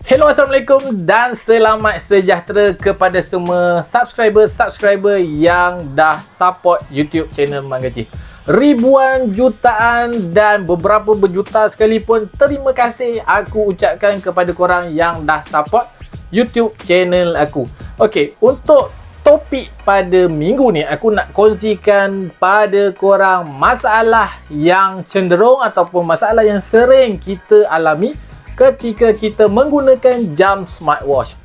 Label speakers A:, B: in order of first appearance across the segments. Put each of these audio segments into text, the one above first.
A: Hello, Assalamualaikum dan selamat sejahtera kepada semua subscriber yang dah support YouTube channel Mak Gaji. Ribuan, jutaan dan beberapa berjuta sekalipun, terima kasih aku ucapkan kepada korang yang dah support YouTube channel aku. Okey, untuk topik pada minggu ni, aku nak kongsikan pada korang masalah yang cenderung ataupun masalah yang sering kita alami ketika kita menggunakan jam smartwatch.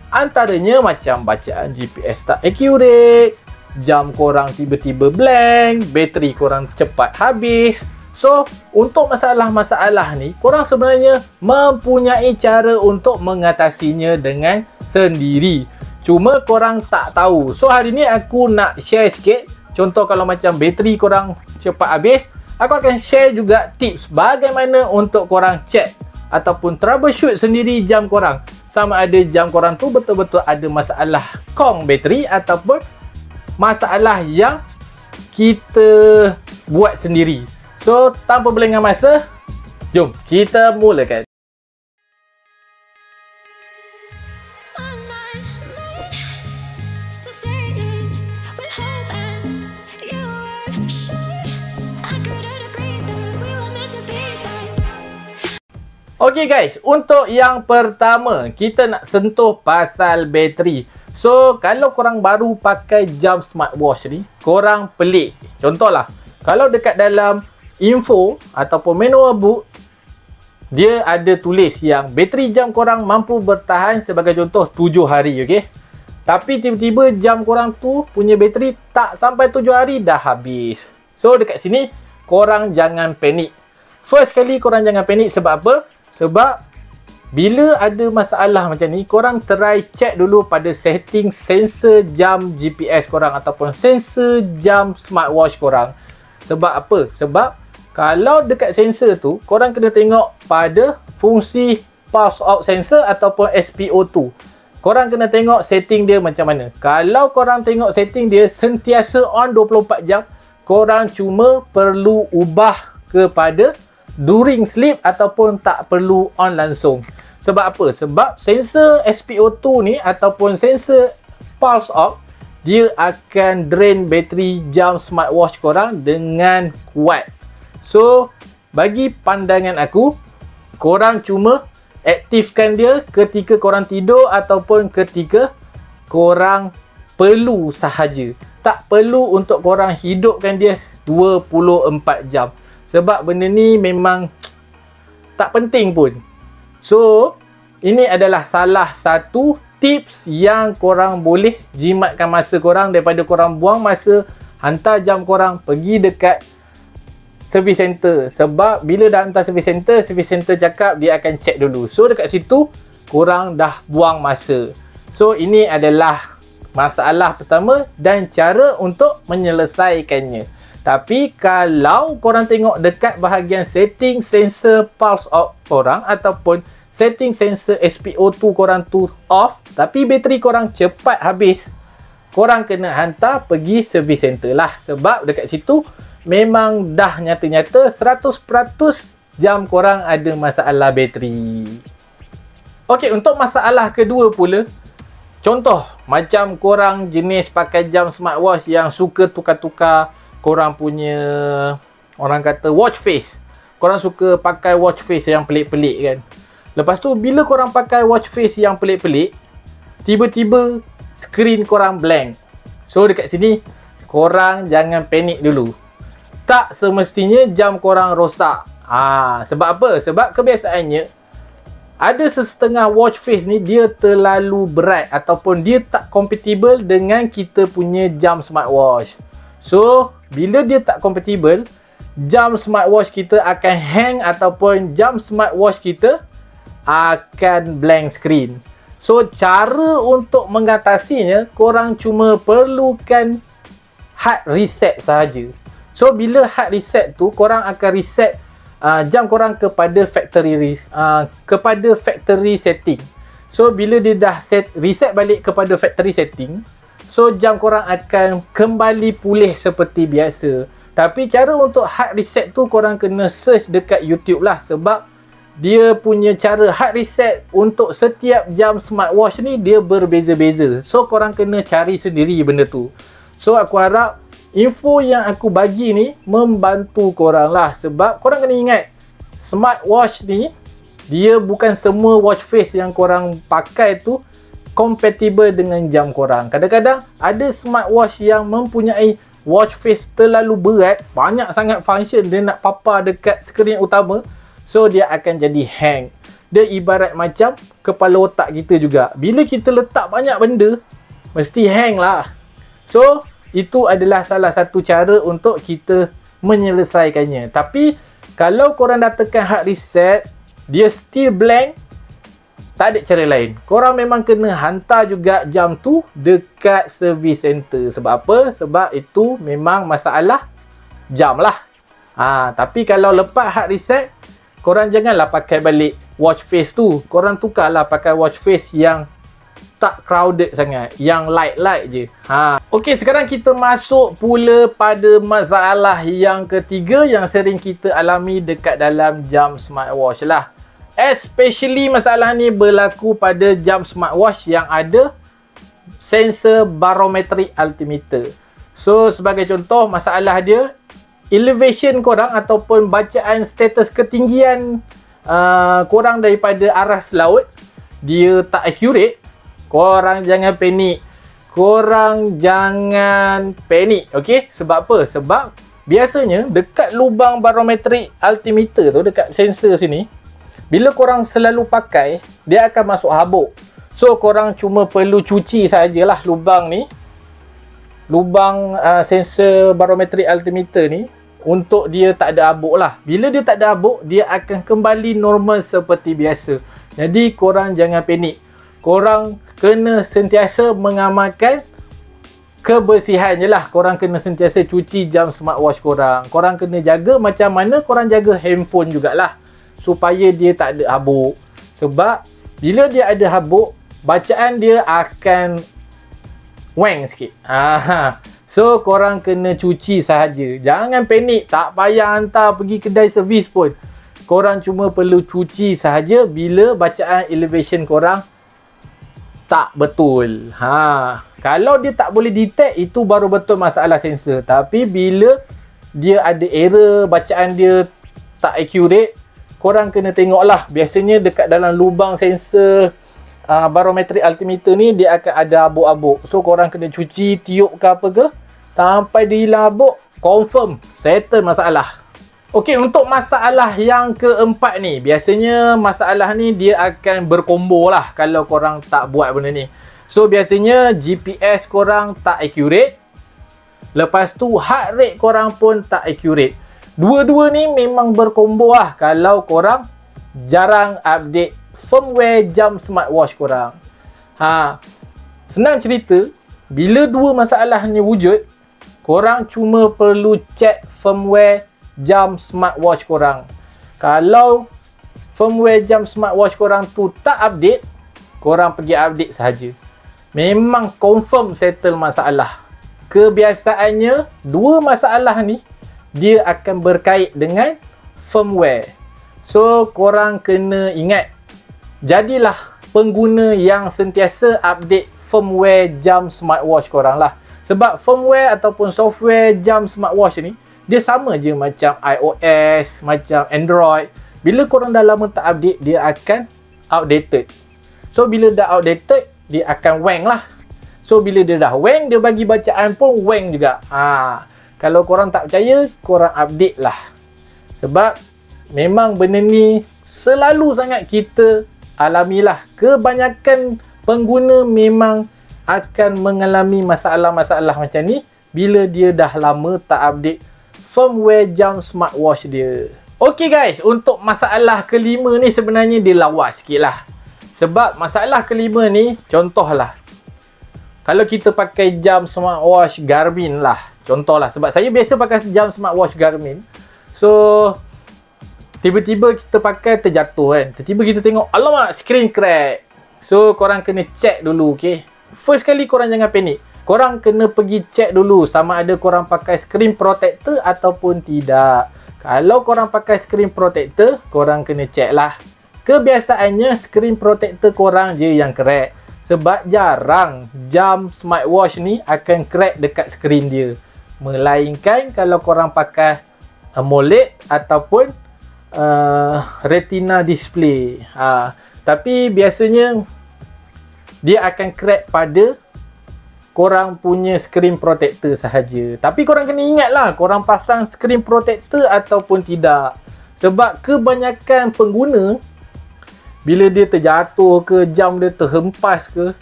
A: Antaranya macam bacaan GPS tak accurate, jam korang tiba-tiba blank, bateri korang cepat habis. So, untuk masalah-masalah ni, korang sebenarnya mempunyai cara untuk mengatasinya dengan sendiri. Cuma korang tak tahu. So, hari ni aku nak share sikit. Contoh kalau macam bateri korang cepat habis, aku akan share juga tips bagaimana untuk korang check ataupun troubleshoot sendiri jam korang. Sama ada jam korang tu betul-betul ada masalah kong bateri ataupun masalah yang kita buat sendiri. So, tanpa berlengah masa, jom kita mulakan. Okey guys, untuk yang pertama, kita nak sentuh pasal bateri. So, kalau korang baru pakai jam smartwatch ni, korang pelik. Contohlah, kalau dekat dalam info ataupun manual book, dia ada tulis yang bateri jam korang mampu bertahan sebagai contoh 7 hari, okey? Tapi tiba-tiba jam korang tu punya bateri tak sampai 7 hari dah habis. So, dekat sini, korang jangan panik. First kali korang jangan panik sebab apa? Sebab bila ada masalah macam ni, korang try check dulu pada setting sensor jam GPS korang ataupun sensor jam smartwatch korang. Sebab apa? Sebab kalau dekat sensor tu, korang kena tengok pada fungsi pulse ox sensor ataupun SPO2. Korang kena tengok setting dia macam mana. Kalau korang tengok setting dia sentiasa on 24 jam, korang cuma perlu ubah kepada during sleep ataupun tak perlu on langsung. Sebab apa? Sebab sensor SPO2 ni ataupun sensor pulse ox, dia akan drain bateri jam smartwatch korang dengan kuat. So, bagi pandangan aku, korang cuma aktifkan dia ketika korang tidur ataupun ketika korang perlu sahaja. Tak perlu untuk korang hidupkan dia 24 jam. Sebab benda ni memang tak penting pun. So, ini adalah salah satu tips yang korang boleh jimatkan masa korang daripada korang buang masa hantar jam korang pergi dekat service center. Sebab bila dah hantar service center cakap dia akan check dulu. So, dekat situ korang dah buang masa. So, ini adalah masalah pertama dan cara untuk menyelesaikannya. Tapi kalau korang tengok dekat bahagian setting sensor pulse ox korang ataupun setting sensor SPO2 korang tu off, tapi bateri korang cepat habis, korang kena hantar pergi service center lah. Sebab dekat situ memang dah nyata-nyata 100% jam korang ada masalah bateri. Okey, untuk masalah kedua pula, contoh macam korang jenis pakai jam smartwatch yang suka tukar-tukar korang punya, orang kata watch face. Korang suka pakai watch face yang pelik-pelik kan. Lepas tu bila korang pakai watch face yang pelik-pelik, tiba-tiba skrin korang blank. So dekat sini korang jangan panik dulu. Tak semestinya jam korang rosak. Sebab apa? Sebab kebiasaannya ada sesetengah watch face ni dia terlalu berat ataupun dia tak compatible dengan kita punya jam smartwatch. So, bila dia tak compatible, jam smartwatch kita akan hang ataupun jam smartwatch kita akan blank screen. So, cara untuk mengatasinya, korang cuma perlukan hard reset sahaja. So, bila hard reset tu, korang akan reset jam korang kepada factory setting. So, bila dia dah reset balik kepada factory setting, so jam korang akan kembali pulih seperti biasa. Tapi cara untuk hard reset tu korang kena search dekat YouTube lah. Sebab dia punya cara hard reset untuk setiap jam smartwatch ni dia berbeza-beza. So korang kena cari sendiri benda tu. So aku harap info yang aku bagi ni membantu korang lah. Sebab korang kena ingat, smartwatch ni dia bukan semua watch face yang korang pakai tu compatible dengan jam korang. Kadang-kadang ada smartwatch yang mempunyai watch face terlalu berat, banyak sangat function dia nak papar dekat skrin utama. So dia akan jadi hang. Dia ibarat macam kepala otak kita juga. Bila kita letak banyak benda, mesti hang lah. So itu adalah salah satu cara untuk kita menyelesaikannya. Tapi kalau korang dah tekan hard reset, dia still blank, tak ada cara lain. Korang memang kena hantar juga jam tu dekat service center. Sebab apa? Sebab itu memang masalah jam lah. Tapi kalau lepas hard reset, korang janganlah pakai balik watch face tu. Korang tukarlah pakai watch face yang tak crowded sangat, yang light-light je. Okey, sekarang kita masuk pula pada masalah yang ketiga yang sering kita alami dekat dalam jam smartwatch lah. Especially masalah ni berlaku pada jam smartwatch yang ada sensor barometric altimeter. So sebagai contoh, masalah dia elevation korang ataupun bacaan status ketinggian korang daripada aras laut dia tak accurate. Korang jangan panik. Okey, sebab apa? Sebab biasanya dekat lubang barometric altimeter tu, dekat sensor sini, bila korang selalu pakai, dia akan masuk habuk. So korang cuma perlu cuci sajalah lubang ni, lubang sensor barometric altimeter ni, untuk dia tak ada habuk lah. Bila dia tak ada habuk, dia akan kembali normal seperti biasa. Jadi korang jangan panik. Korang kena sentiasa mengamalkan kebersihan je lah. Korang kena sentiasa cuci jam smartwatch korang. Korang kena jaga macam mana korang jaga handphone jugalah, supaya dia tak ada habuk. Sebab bila dia ada habuk, bacaan dia akan wang sikit. So korang kena cuci sahaja. Jangan panik. Tak payah hantar pergi kedai servis pun. Korang cuma perlu cuci sahaja bila bacaan elevation korang tak betul. Kalau dia tak boleh detect, itu baru betul masalah sensor. Tapi bila dia ada error, bacaan dia tak accurate, korang kena tengoklah. Biasanya dekat dalam lubang sensor barometric altimeter ni, dia akan ada habuk-habuk. So korang kena cuci, tiup ke apa ke, sampai dia hilang habuk, confirm settle masalah. Okey, untuk masalah yang keempat ni, biasanya masalah ni dia akan berkombo lah kalau korang tak buat benda ni. So biasanya GPS korang tak accurate, lepas tu heart rate korang pun tak accurate. Dua-dua ni memang berkombo lah kalau korang jarang update firmware jam smartwatch korang. Senang cerita, bila dua masalah ni wujud, korang cuma perlu check firmware jam smartwatch korang. Kalau firmware jam smartwatch korang tu tak update, korang pergi update sahaja. Memang confirm settle masalah. Kebiasaannya dua masalah ni dia akan berkait dengan firmware. So korang kena ingat, jadilah pengguna yang sentiasa update firmware jam smartwatch korang lah. Sebab firmware ataupun software jam smartwatch ni dia sama je macam iOS, macam Android. Bila korang dah lama tak update, dia akan outdated. So bila dah outdated, dia akan wang lah. So bila dia dah wang, dia bagi bacaan pun wang juga. Kalau korang tak percaya, korang update lah. Sebab memang benda ni selalu sangat kita alamilah. Kebanyakan pengguna memang akan mengalami masalah-masalah macam ni bila dia dah lama tak update firmware jam smartwatch dia. Okey guys, untuk masalah kelima ni sebenarnya dia lawas sikit lah. Sebab masalah kelima ni, contohlah, kalau kita pakai jam smartwatch Garmin lah, contohlah, sebab saya biasa pakai jam smartwatch Garmin. So tiba-tiba kita pakai terjatuh kan, tiba-tiba kita tengok, alamak, screen crack. So korang kena check dulu, okay. First kali korang jangan panik. Korang kena pergi check dulu sama ada korang pakai screen protector ataupun tidak. Kalau korang pakai screen protector, korang kena check lah. Kebiasaannya screen protector korang je yang crack. Sebab jarang jam smartwatch ni akan crack dekat screen dia. Melainkan kalau korang pakai AMOLED ataupun retina display. Tapi biasanya dia akan crack pada korang punya screen protector sahaja. Tapi korang kena ingat lah, korang pasang screen protector ataupun tidak. Sebab kebanyakan pengguna, bila dia terjatuh ke, jam dia terhempas ke,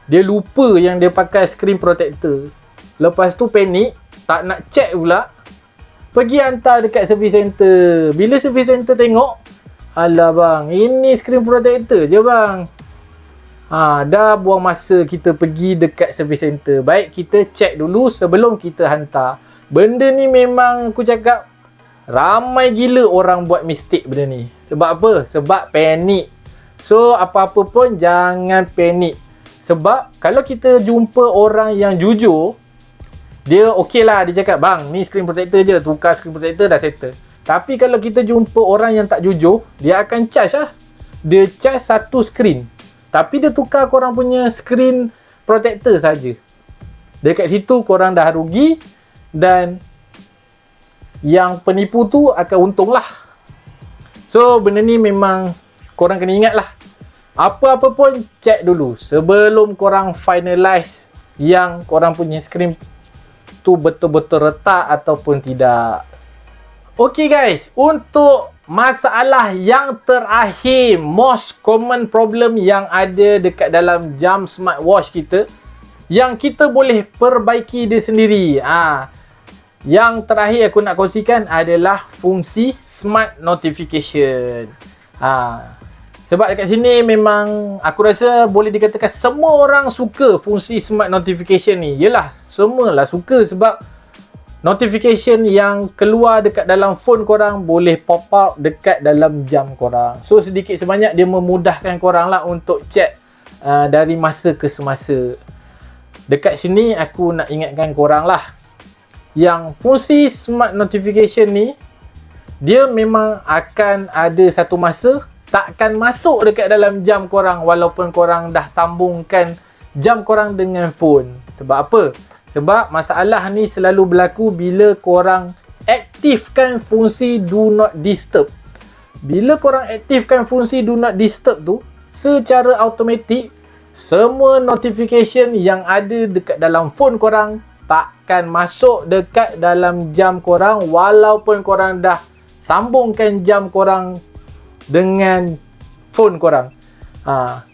A: dia lupa yang dia pakai screen protector. Lepas tu panik, tak nak check pula, pergi hantar dekat service center. Bila service center tengok, alah bang, ini screen protector je bang. Dah buang masa kita pergi dekat service center. Baik kita check dulu sebelum kita hantar. Benda ni memang aku cakap ramai gila orang buat mistake benda ni. Sebab apa? Sebab panik. So apa-apa pun jangan panik. Sebab kalau kita jumpa orang yang jujur, dia okey lah, dia cakap bang ni screen protector je, tukar screen protector dah settle. Tapi kalau kita jumpa orang yang tak jujur, dia akan charge lah. Dia charge satu screen, tapi dia tukar korang punya screen protector saja. Dekat situ korang dah rugi dan yang penipu tu akan untung lah. So benda ni memang korang kena ingat lah. Apa-apa pun check dulu sebelum korang finalize yang korang punya screen tu betul-betul retak ataupun tidak. Okay guys, untuk masalah yang terakhir, most common problem yang ada dekat dalam jam smartwatch kita, yang kita boleh perbaiki dia sendiri. Yang terakhir aku nak kongsikan adalah fungsi smart notification. Sebab dekat sini memang aku rasa boleh dikatakan semua orang suka fungsi smart notification ni. Yelah, semualah suka sebab notification yang keluar dekat dalam phone korang boleh pop up dekat dalam jam korang. So sedikit sebanyak dia memudahkan korang lah untuk check dari masa ke semasa. Dekat sini aku nak ingatkan korang lah, yang fungsi smart notification ni, dia memang akan ada satu masa takkan masuk dekat dalam jam korang walaupun korang dah sambungkan jam korang dengan phone. Sebab apa? Sebab masalah ni selalu berlaku bila korang aktifkan fungsi do not disturb. Bila korang aktifkan fungsi do not disturb tu, secara automatik semua notification yang ada dekat dalam phone korang takkan masuk dekat dalam jam korang walaupun korang dah sambungkan jam korang dengan phone korang.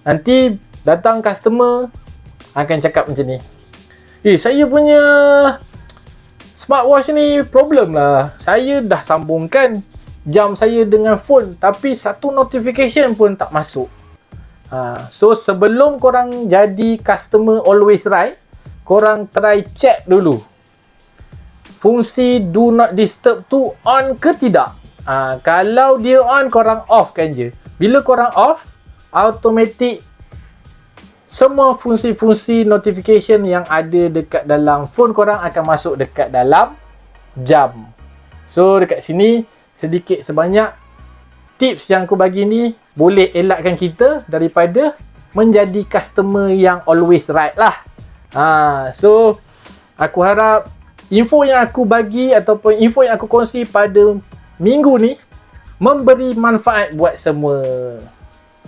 A: Nanti datang customer akan cakap macam ni, saya punya smartwatch ni problem lah. Saya dah sambungkan jam saya dengan phone tapi satu notification pun tak masuk. So sebelum korang jadi customer always right, korang try check dulu fungsi do not disturb tu on ke tidak. Kalau dia on, korang off kan je. Bila korang off, automatic semua fungsi-fungsi notification yang ada dekat dalam phone korang akan masuk dekat dalam jam. So dekat sini sedikit sebanyak tips yang aku bagi ni boleh elakkan kita daripada menjadi customer yang always right lah. So aku harap info yang aku bagi ataupun info yang aku kongsi pada minggu ni memberi manfaat buat semua.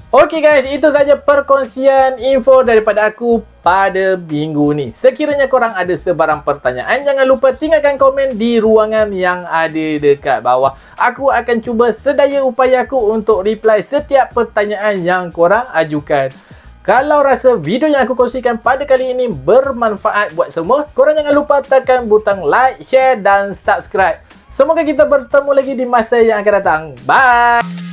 A: Okey guys, itu saja perkongsian info daripada aku pada minggu ni. Sekiranya korang ada sebarang pertanyaan, jangan lupa tinggalkan komen di ruangan yang ada dekat bawah. Aku akan cuba sedaya upaya aku untuk reply setiap pertanyaan yang korang ajukan. Kalau rasa video yang aku kongsikan pada kali ini bermanfaat buat semua, korang jangan lupa tekan butang like, share dan subscribe. Semoga kita bertemu lagi di masa yang akan datang. Bye!